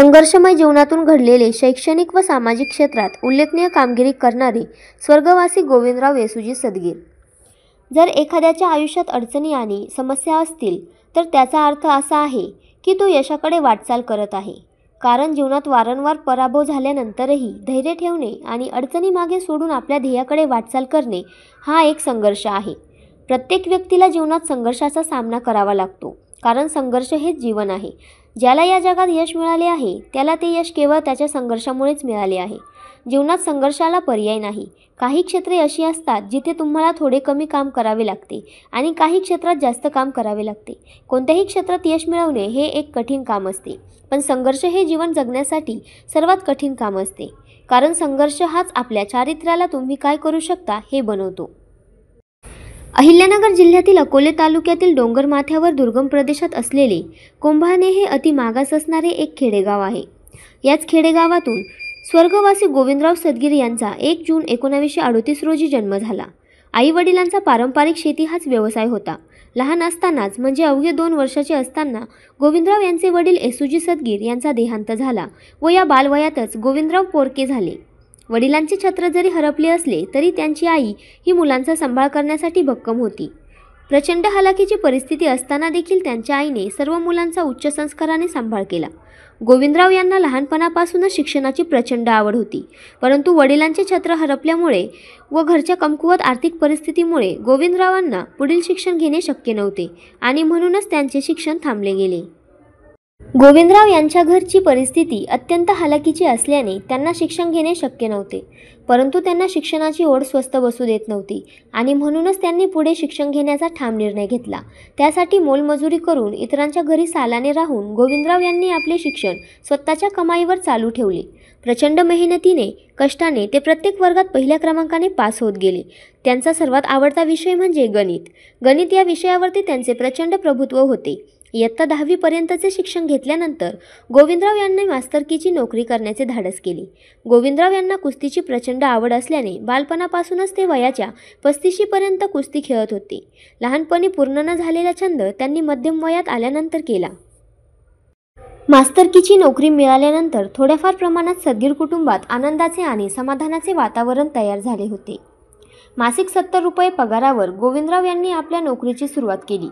संघर्षमय जीवनातून घडलेले शैक्षणिक व सामाजिक क्षेत्रात उल्लेखनीय कामगिरी करणारे स्वर्गवासी गोविंदराव येसुजी सदगीर। जर एखाद्याच्या आयुष्यात अडचणी आणि समस्या असतील तर त्याचा अर्थ असा आहे की तो यशाकडे वाटचाल करत आहे। कारण जीवनात वारंवार पराभव झाल्यानंतरही धैर्य ठेवणे आणि अडचणी मागे सोडून आपल्या ध्येयाकडे वाटचाल करणे हा एक संघर्ष आहे। प्रत्येक व्यक्तीला जीवनात संघर्षाचा सामना करावा लागतो, कारण संघर्ष हेच जीवन आहे। ज्याला या जगात यश मिळाले आहे त्याला ते यश केवळ त्याच्या संघर्षामुळेच मिळाले आहे। जीवनात संघर्षाला पर्याय नाही। काही क्षेत्रे अशी असतात जिथे तुम्हाला थोडे कमी काम करावे लागते आणि काही क्षेत्रात जास्त काम करावे लागते। कोणत्याही क्षेत्रात यश मिळवणे हे एक कठीण काम असते, पण संघर्ष हे जीवन जगण्यासाठी सर्वात कठीण काम असते, कारण संघर्ष हाच आपल्या चारित्र्याला तुम्ही काय करू शकता हे बनवतो। अहिल्यानगर जिल्ह्यातील अकोले तालुक्यातील डोंगर माथ्यावर दुर्गम प्रदेशात असलेले कोंभाणे हे अति मागास असणारे एक खेडेगाव आहे। याच खेडेगावातून स्वर्गवासी गोविंदराव सदगीर यांचा 1 जून 1938 रोजी जन्म झाला। आई वडिलांचा पारंपरिक शेती हाच व्यवसाय होता। लहान असतानाच म्हणजे अवघे 2 वर्षाचे असताना गोविंदराव यांचे वडील येसुजी सदगीर यांचा देहांत झाला व या बालवयातच गोविंदराव पोरके झाले। वडिलांचे छत्र जरी हरपले असले तरी त्यांची आई ही मुलांचा सांभाळ करण्यासाठी भक्कम होती। प्रचंड हालाकीची परिस्थिती असताना देखील त्यांच्या आईने सर्व मुलांचा उच्च संस्काराने सांभाळ केला। गोविंदराव यांना लहानपणापासूनच शिक्षणाची प्रचंड आवड होती, परंतु वडिलांचे छत्र हरपल्यामुळे व घरच्या कमकुवत आर्थिक परिस्थितीमुळे गोविंदरावांना पुढील शिक्षण घेणे शक्य नव्हते आणि म्हणूनच त्यांचे शिक्षण थांबले गेले। गोविंदराव यांच्या घरची परिस्थिती अत्यंत हालाकीची असल्याने त्यांना शिक्षण घेणे शक्य नव्हते, परंतु त्यांना शिक्षणाची ओढ स्वस्थ बसू देत नव्हती आणि म्हणूनच त्यांनी पुढे शिक्षण घेण्याचा ठाम निर्णय घेतला। त्यासाठी मोलमजुरी करून इतरांच्या घरी सालाने राहून गोविंदराव यांनी आपले शिक्षण स्वतःच्या कमाईवर चालू ठेवले। प्रचंड मेहनतीने, कष्टाने ते प्रत्येक वर्गात पहिल्या क्रमांकाने पास होत गेले। त्यांचा सर्वात आवडता विषय म्हणजे गणित। गणित या विषयावरती त्यांचे प्रचंड प्रभुत्व होते। इयत्ता 10वी पर्यंतचे शिक्षण घेतल्यानंतर गोविंदराव यांनी मास्तरकीची नोकरी करण्याचे धाडस केले। गोविंदराव यांना कुस्तीची प्रचंड आवड असल्याने बालपणापासूनच ते वयाच्या 35 पर्यंत कुस्ती खेळत होते। लहानपणी पूर्ण न झालेला छंद त्यांनी मध्यम वयात आल्यानंतर केला। मास्तरकीची नोकरी मिळाल्यानंतर थोड्याफार प्रमाणात सदगीर कुटुंबात आनंदाचे आणि समाधानाचे वातावरण तयार झाले होते। मासिक 70 रुपये पगारावर गोविंदराव यांनी आपल्या नोकरीची सुरुवात केली।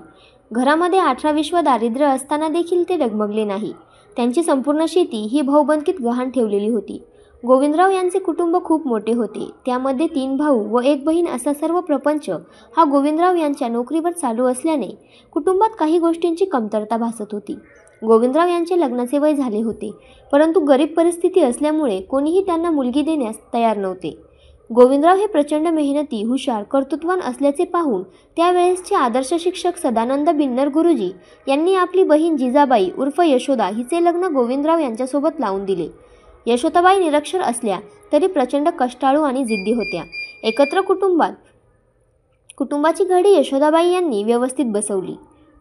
घरामध्ये 18 विश्व दारिद्र्य असताना देखील ते डगमगले नाही। त्यांची संपूर्ण शेती ही भाऊबंदकीत गहाण ठेवलेली होती। गोविंदराव यांचे कुटुंब खूप मोठे होते, त्यामध्ये 3 भाऊ व 1 बहीण असा सर्व प्रपंच हा गोविंदराव यांच्या नोकरीवर चालू असल्याने कुटुंबात काही गोष्टींची कमतरता भासत होती। गोविंदराव यांचे लग्नाचे वय झाले होते, परंतु गरीब परिस्थिती असल्यामुळे कोणीही त्यांना मुलगी देण्यास तयार नव्हते। गोविंदराव हे प्रचंड मेहनती, हुशार, कर्तृत्ववान असल्याचे पाहून त्यावेळेसचे आदर्श शिक्षक सदानंद बिन्नर गुरुजी यांनी आपली बहीण जिजाबाई उर्फ यशोदा हिचे लग्न गोविंदराव यांच्यासोबत लावून दिले। यशोदाबाई निरक्षर असल्या तरी प्रचंड कष्टाळू आणि जिद्दी होत्या। एकत्र कुटुंबाची घडी यशोदाबाई यांनी व्यवस्थित बसवली।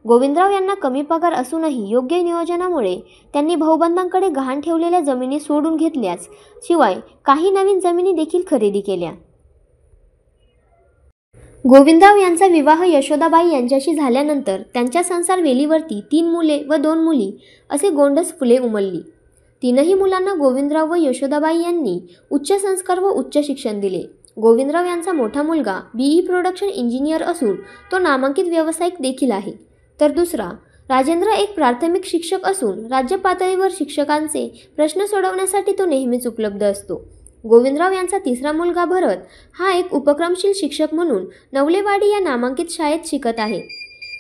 गोविंदराव यांना कमी पगार असूनही योग्य नियोजनामुळे त्यांनी भाऊबंदांकडे गहाण ठेवलेल्या जमिनी सोडून घेतल्याच शिवाय काही नवीन जमिनी देखील खरेदी केल्या। गोविंदराव यांचा विवाह यशोदाबाई यांच्याशी झाल्यानंतर त्यांच्या संसार वेलीवरती 3 मुले व 2 मुली असे गोंडस फुले उमलली। 3ही मुलांना गोविंदराव व यशोदाबाई यांनी उच्च संस्कार व उच्च शिक्षण दिले। गोविंदराव यांचा मोठा मुलगा BE प्रोडक्शन इंजिनियर असून तो नामांकित व्यावसायिक देखील आहे, तर दुसरा राजेंद्र एक प्राथमिक शिक्षक असून राज्य पातळीवर शिक्षकांचे प्रश्न सोडवण्यासाठी तो नेहमीच उपलब्ध असतो। गोविंदराव यांचा तिसरा मुलगा भरत हा एक उपक्रमशील शिक्षक म्हणून नवलेवाडी या नामांकित शाळेत शिकत आहे।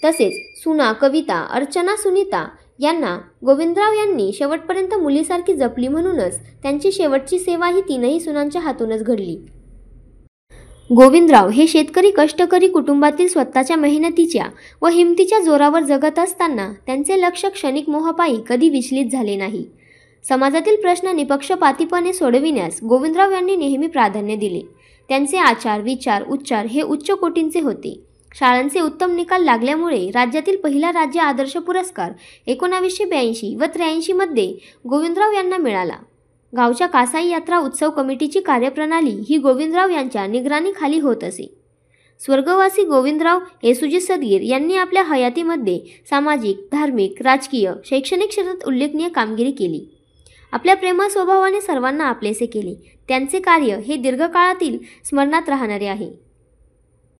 तसेच सुना कविता, अर्चना, सुनीता यांना गोविंदराव यांनी शेवटपर्यंत मुलीसारखी जपली, म्हणूनच त्यांची शेवटची सेवा ही 3ही सुनांच्या हातूनच घडली। गोविंदराव हे शेतकरी कष्टकरी कुटुंबातील स्वतःच्या मेहनतीच्या व हिमतीच्या जोरावर जगत असताना त्यांचे लक्ष क्षणिक मोहापायी कधी विचलित झाले नाही। समाजातील प्रश्न निपक्षपातीपणे सोडविण्यास गोविंदराव यांनी नेहमी प्राधान्य दिले। त्यांचे आचार, विचार, उच्चार हे उच्च कोटींचे होते। शाळांचे उत्तम निकाल लागल्यामुळे राज्यातील पहिला राज्य आदर्श पुरस्कार 1982 व 83 मध्ये गोविंदराव यांना मिळाला। गावच्या कासाई यात्रा उत्सव कमिटीची कार्यप्रणाली ही गोविंदराव यांच्या निगराणीखाली होत असे। स्वर्गवासी गोविंदराव येसुजी सदगीर यांनी आपल्या हयातीमध्ये सामाजिक, धार्मिक, राजकीय, शैक्षणिक क्षेत्रात उल्लेखनीय कामगिरी केली। आपल्या प्रेमळ स्वभावाने सर्वांना आपलेसे केले. त्यांचे कार्य हे दीर्घकाळातील स्मरणात राहणारे आहे.